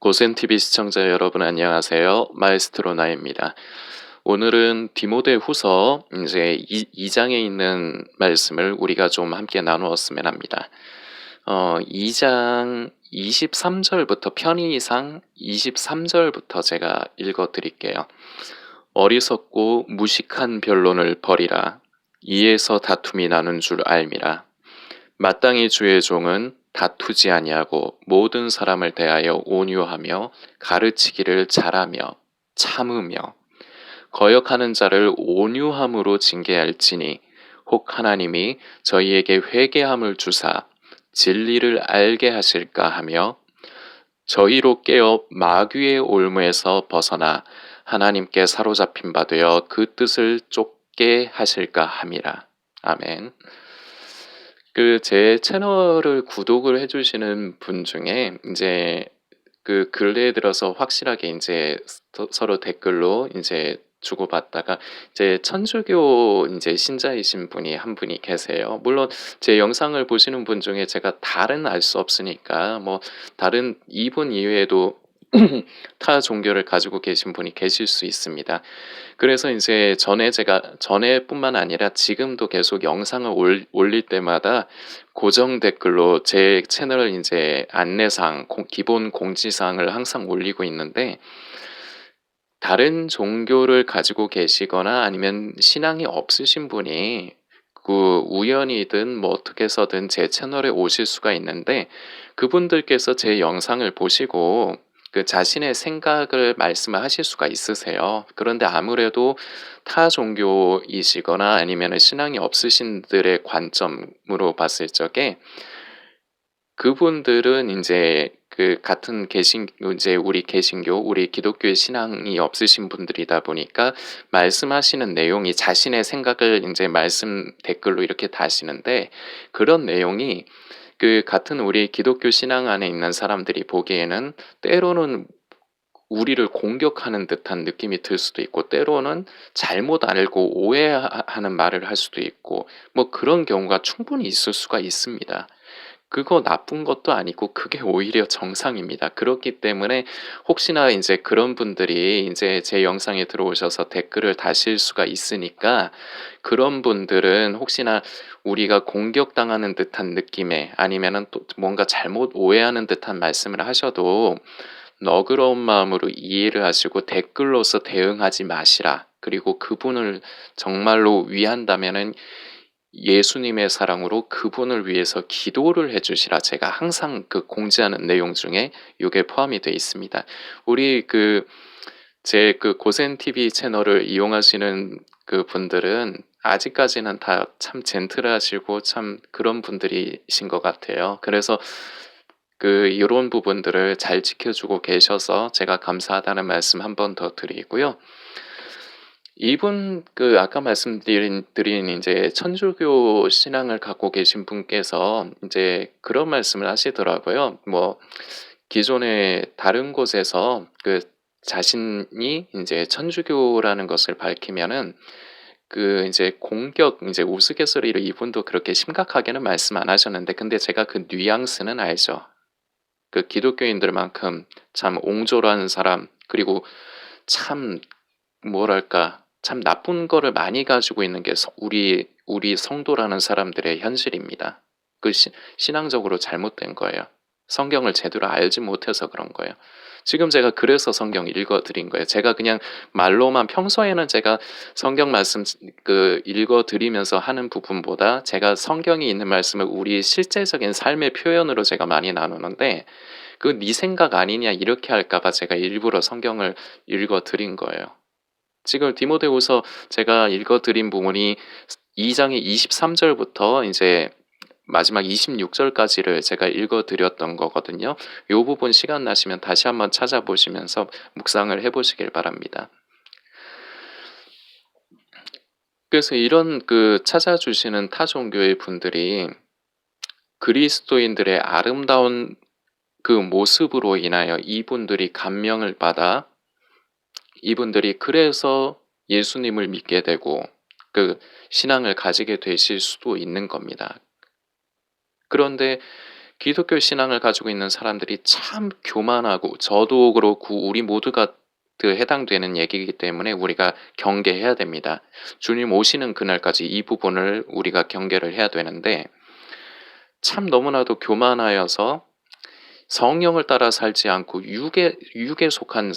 고센TV 시청자 여러분 안녕하세요. 마에스트로 나입니다. 오늘은 디모데후서 이제 2장에 있는 말씀을 우리가 좀 함께 나누었으면 합니다. 2장 23절부터 편의상 23절부터 제가 읽어 드릴게요. 어리석고 무식한 변론을 버리라. 이에서 다툼이 나는 줄 알미라. 마땅히 주의 종은 다투지 아니하고 모든 사람을 대하여 온유하며 가르치기를 잘하며 참으며 거역하는 자를 온유함으로 징계할지니 혹 하나님이 저희에게 회개함을 주사 진리를 알게 하실까 하며 저희로 깨어 마귀의 올무에서 벗어나 하나님께 사로잡힌 바 되어 그 뜻을 쫓게 하실까 함이라. 아멘. 제 채널을 구독을 해주시는 분 중에 이제 그 근래에 들어서 확실하게 이제 서로 댓글로 이제 주고받다가 이제 천주교 이제 신자이신 분이 한 분이 계세요. 물론 제 영상을 보시는 분 중에 제가 다른 알 수 없으니까 뭐 다른 이분 이외에도 타 종교를 가지고 계신 분이 계실 수 있습니다. 그래서 이제 전에뿐만 아니라 지금도 계속 영상을 올릴 때마다 고정 댓글로 제 채널을 이제 안내사항, 기본 공지사항을 항상 올리고 있는데 다른 종교를 가지고 계시거나 아니면 신앙이 없으신 분이 우연히든 뭐 어떻게 해서든 제 채널에 오실 수가 있는데 그분들께서 제 영상을 보시고 자신의 생각을 말씀을 하실 수가 있으세요. 그런데 아무래도 타 종교이시거나 아니면 신앙이 없으신들의 관점으로 봤을 적에 그분들은 이제 같은 이제 우리 개신교, 우리 기독교의 신앙이 없으신 분들이다 보니까 말씀하시는 내용이 자신의 생각을 이제 말씀 댓글로 이렇게 다시는데 그런 내용이 같은 우리 기독교 신앙 안에 있는 사람들이 보기에는 때로는 우리를 공격하는 듯한 느낌이 들 수도 있고 때로는 잘못 알고 오해하는 말을 할 수도 있고 뭐 그런 경우가 충분히 있을 수가 있습니다. 그거 나쁜 것도 아니고 그게 오히려 정상입니다. 그렇기 때문에 혹시나 이제 그런 분들이 이제 제 영상에 들어오셔서 댓글을 다실 수가 있으니까 그런 분들은 혹시나 우리가 공격당하는 듯한 느낌에 아니면은 또 뭔가 잘못 오해하는 듯한 말씀을 하셔도 너그러운 마음으로 이해를 하시고 댓글로서 대응하지 마시라. 그리고 그분을 정말로 위한다면은 예수님의 사랑으로 그분을 위해서 기도를 해주시라. 제가 항상 공지하는 내용 중에 이게 포함이 되어 있습니다. 우리 제 고센 TV 채널을 이용하시는 분들은 아직까지는 다 참 젠틀하시고 참 그런 분들이신 것 같아요. 그래서 이런 부분들을 잘 지켜주고 계셔서 제가 감사하다는 말씀 한 번 더 드리고요. 이분 아까 말씀드린 이제 천주교 신앙을 갖고 계신 분께서 이제 그런 말씀을 하시더라고요. 뭐 기존에 다른 곳에서 자신이 이제 천주교라는 것을 밝히면은 이제 이제 우스갯소리로 이분도 그렇게 심각하게는 말씀 안 하셨는데 근데 제가 그 뉘앙스는 알죠. 기독교인들만큼 참 옹졸한 사람 그리고 참 뭐랄까 참 나쁜 거를 많이 가지고 있는 게 우리 성도라는 사람들의 현실입니다. 신앙적으로 잘못된 거예요. 성경을 제대로 알지 못해서 그런 거예요. 지금 제가 그래서 성경 읽어 드린 거예요. 제가 그냥 말로만 평소에는 제가 성경 말씀 읽어 드리면서 하는 부분보다 제가 성경이 있는 말씀을 우리 실제적인 삶의 표현으로 제가 많이 나누는데 네 생각 아니냐 이렇게 할까 봐 제가 일부러 성경을 읽어 드린 거예요. 지금 디모데후서 제가 읽어 드린 부분이 2장의 23절부터 이제 마지막 26절까지를 제가 읽어 드렸던 거거든요. 이 부분 시간 나시면 다시 한번 찾아보시면서 묵상을 해보시길 바랍니다. 그래서 이런 찾아주시는 타 종교의 분들이 그리스도인들의 아름다운 모습으로 인하여 이분들이 감명을 받아 이분들이 그래서 예수님을 믿게 되고 신앙을 가지게 되실 수도 있는 겁니다. 그런데 기독교 신앙을 가지고 있는 사람들이 참 교만하고 저도 그렇고 우리 모두가 해당되는 얘기이기 때문에 우리가 경계해야 됩니다. 주님 오시는 그날까지 이 부분을 우리가 경계를 해야 되는데 참 너무나도 교만하여서 성령을 따라 살지 않고 육에 속한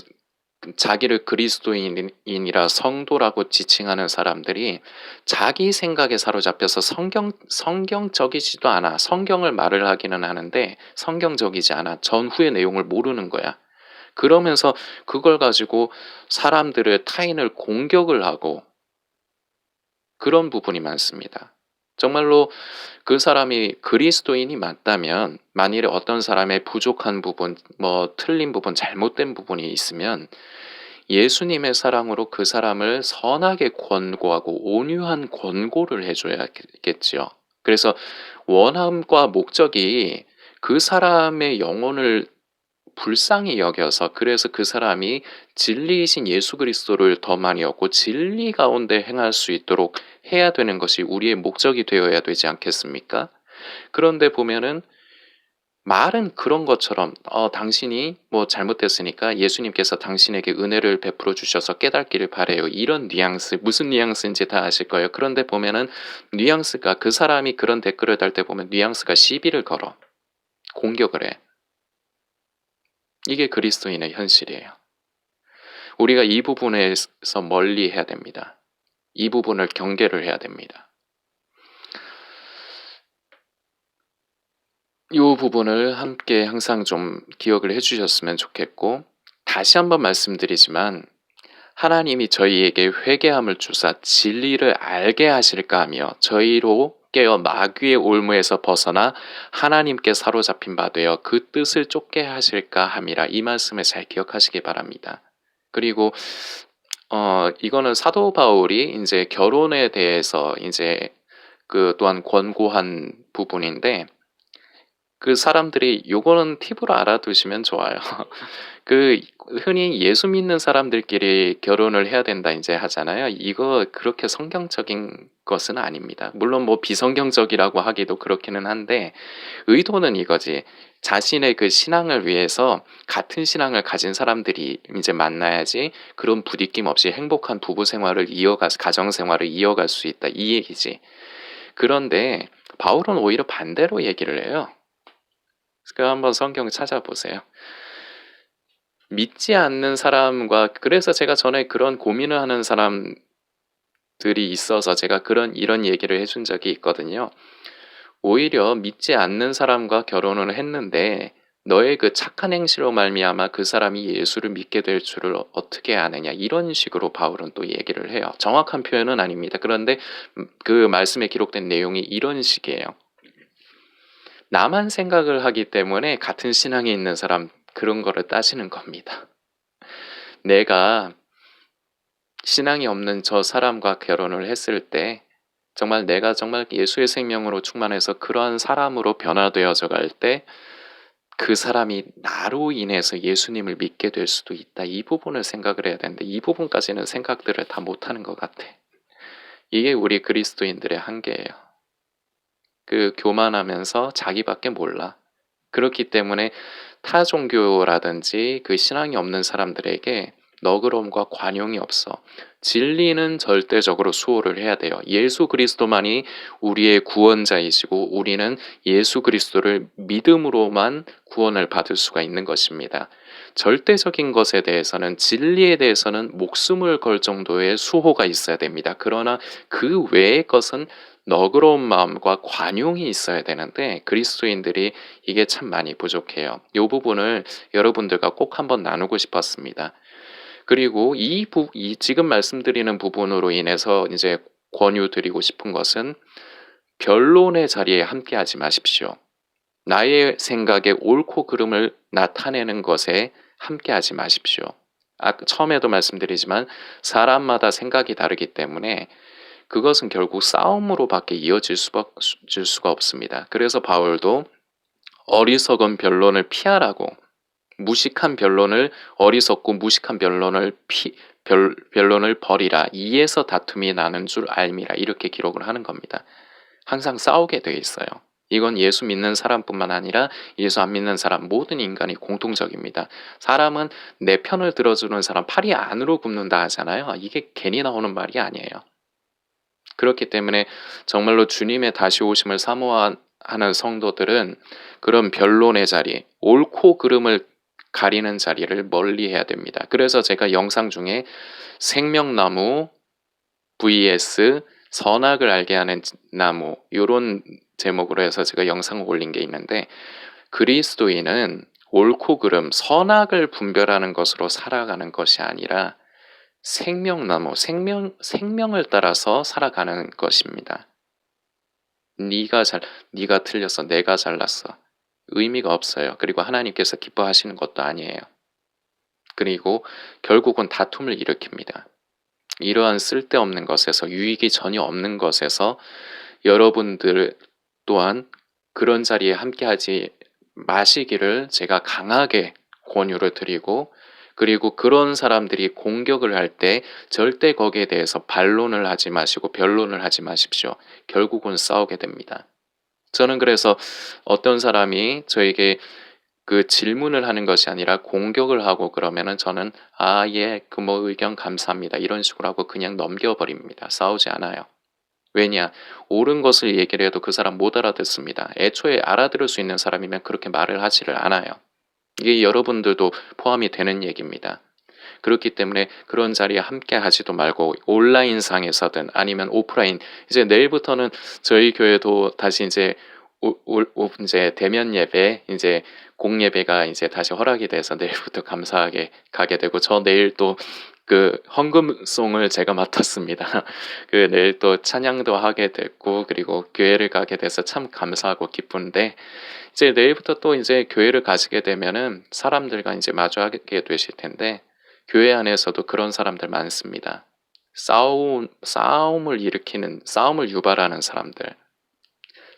자기를 그리스도인이라 성도라고 지칭하는 사람들이 자기 생각에 사로잡혀서 성경적이지도 않아. 성경을 말을 하기는 하는데 성경적이지 않아. 전후의 내용을 모르는 거야. 그러면서 그걸 가지고 사람들을 타인을 공격을 하고 그런 부분이 많습니다. 정말로 그 사람이 그리스도인이 맞다면 만일에 어떤 사람의 부족한 부분, 틀린 부분, 잘못된 부분이 있으면 예수님의 사랑으로 그 사람을 선하게 권고하고 온유한 권고를 해줘야겠지요. 그래서 원함과 목적이 그 사람의 영혼을 불쌍히 여겨서 그래서 그 사람이 진리이신 예수 그리스도를 더 많이 얻고 진리 가운데 행할 수 있도록 해야 되는 것이 우리의 목적이 되어야 되지 않겠습니까? 그런데 보면은 말은 그런 것처럼 당신이 잘못됐으니까 예수님께서 당신에게 은혜를 베풀어 주셔서 깨닫기를 바래요. 이런 뉘앙스, 무슨 뉘앙스인지 다 아실 거예요. 그런데 보면은 뉘앙스가 그 사람이 그런 댓글을 달 때 보면 뉘앙스가 시비를 걸어. 공격을 해. 이게 그리스도인의 현실이에요. 우리가 이 부분에서 멀리 해야 됩니다. 이 부분을 경계를 해야 됩니다. 이 부분을 함께 항상 좀 기억을 해주셨으면 좋겠고 다시 한번 말씀드리지만 하나님이 저희에게 회개함을 주사 진리를 알게 하실까 하며 저희로 깨어 마귀의 올무에서 벗어나 하나님께 사로잡힌 바 되어 그 뜻을 쫓게 하실까 함이라 이 말씀을 잘 기억하시기 바랍니다. 그리고 이거는 사도 바울이 이제 결혼에 대해서 이제 그 또한 권고한 부분인데 그 사람들이 요거는 팁으로 알아두시면 좋아요. 그 흔히 예수 믿는 사람들끼리 결혼을 해야 된다 이제 하잖아요. 이거 그렇게 성경적인 것은 아닙니다. 물론 비성경적이라고 하기도 그렇기는 한데 의도는 이거지. 자신의 그 신앙을 위해서 같은 신앙을 가진 사람들이 이제 만나야지 그런 부딪힘 없이 행복한 부부 생활을 가정 생활을 이어갈 수 있다 이 얘기지. 그런데 바울은 오히려 반대로 얘기를 해요. 한번 성경 찾아보세요. 믿지 않는 사람과 그래서 제가 전에 그런 고민을 하는 사람들이 있어서 제가 이런 얘기를 해준 적이 있거든요. 오히려 믿지 않는 사람과 결혼을 했는데 너의 그 착한 행실로 말미암아 그 사람이 예수를 믿게 될 줄을 어떻게 아느냐 이런 식으로 바울은 또 얘기를 해요. 정확한 표현은 아닙니다. 그런데 그 말씀에 기록된 내용이 이런 식이에요. 나만 생각을 하기 때문에 같은 신앙에 있는 사람 그런 거를 따지는 겁니다. 내가 신앙이 없는 저 사람과 결혼을 했을 때 정말 내가 정말 예수의 생명으로 충만해서 그러한 사람으로 변화되어져 갈 때 그 사람이 나로 인해서 예수님을 믿게 될 수도 있다. 이 부분을 생각을 해야 되는데 이 부분까지는 생각들을 다 못하는 것 같아. 이게 우리 그리스도인들의 한계예요. 그 교만하면서 자기밖에 몰라. 그렇기 때문에 타 종교라든지 그 신앙이 없는 사람들에게 너그러움과 관용이 없어. 진리는 절대적으로 수호를 해야 돼요. 예수 그리스도만이 우리의 구원자이시고 우리는 예수 그리스도를 믿음으로만 구원을 받을 수가 있는 것입니다. 절대적인 것에 대해서는 진리에 대해서는 목숨을 걸 정도의 수호가 있어야 됩니다. 그러나 그 외의 것은 너그러운 마음과 관용이 있어야 되는데 그리스도인들이 이게 참 많이 부족해요. 이 부분을 여러분들과 꼭 한번 나누고 싶었습니다. 그리고 이 지금 말씀드리는 부분으로 인해서 이제 권유드리고 싶은 것은 변론의 자리에 함께하지 마십시오. 나의 생각에 옳고 그름을 나타내는 것에 함께하지 마십시오. 처음에도 말씀드리지만 사람마다 생각이 다르기 때문에 그것은 결국 싸움으로밖에 이어질 수가 없습니다. 그래서 바울도 어리석은 변론을 피하라고 어리석고 무식한 변론을 버리라. 이에서 다툼이 나는 줄 알미라. 이렇게 기록을 하는 겁니다. 항상 싸우게 돼 있어요. 이건 예수 믿는 사람뿐만 아니라 예수 안 믿는 사람 모든 인간이 공통적입니다. 사람은 내 편을 들어주는 사람 팔이 안으로 굽는다 하잖아요. 이게 괜히 나오는 말이 아니에요. 그렇기 때문에 정말로 주님의 다시 오심을 사모하는 성도들은 그런 변론의 자리, 옳고 그름을 가리는 자리를 멀리해야 됩니다. 그래서 제가 영상 중에 생명나무 vs 선악을 알게 하는 나무 요런 제목으로 해서 제가 영상을 올린 게 있는데, 그리스도인은 옳고 그름, 선악을 분별하는 것으로 살아가는 것이 아니라 생명나무, 생명을 따라서 살아가는 것입니다. 네가 틀렸어, 내가 잘났어. 의미가 없어요. 그리고 하나님께서 기뻐하시는 것도 아니에요. 그리고 결국은 다툼을 일으킵니다. 이러한 쓸데없는 것에서, 유익이 전혀 없는 것에서 여러분들 또한 그런 자리에 함께하지 마시기를 제가 강하게 권유를 드리고, 그리고 그런 사람들이 공격을 할 때 절대 거기에 대해서 반론을 하지 마시고 변론을 하지 마십시오. 결국은 싸우게 됩니다. 저는 그래서 어떤 사람이 저에게 그 질문을 하는 것이 아니라 공격을 하고 그러면은 저는 예, 그 뭐 의견 감사합니다, 이런 식으로 하고 그냥 넘겨버립니다. 싸우지 않아요. 왜냐? 옳은 것을 얘기를 해도 그 사람 못 알아듣습니다. 애초에 알아들을 수 있는 사람이면 그렇게 말을 하지를 않아요. 이게 여러분들도 포함이 되는 얘기입니다. 그렇기 때문에 그런 자리에 함께 하지도 말고 온라인상에서든 아니면 오프라인, 이제 내일부터는 저희 교회도 다시 이제 이제 대면 예배, 이제 공예배가 이제 다시 허락이 돼서 내일부터 감사하게 가게 되고, 저 내일 또 그 헌금송을 제가 맡았습니다. 그 내일 또 찬양도 하게 됐고, 그리고 교회를 가게 돼서 참 감사하고 기쁜데, 이제 내일부터 또 이제 교회를 가시게 되면은 사람들과 이제 마주하게 되실 텐데, 교회 안에서도 그런 사람들 많습니다. 싸움을 일으키는, 싸움을 유발하는 사람들.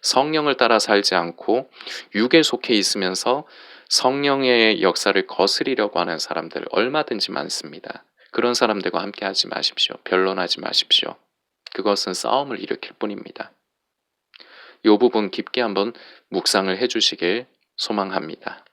성령을 따라 살지 않고 육에 속해 있으면서 성령의 역사를 거스리려고 하는 사람들 얼마든지 많습니다. 그런 사람들과 함께 하지 마십시오. 변론하지 마십시오. 그것은 싸움을 일으킬 뿐입니다. 이 부분 깊게 한번 묵상을 해주시길 소망합니다.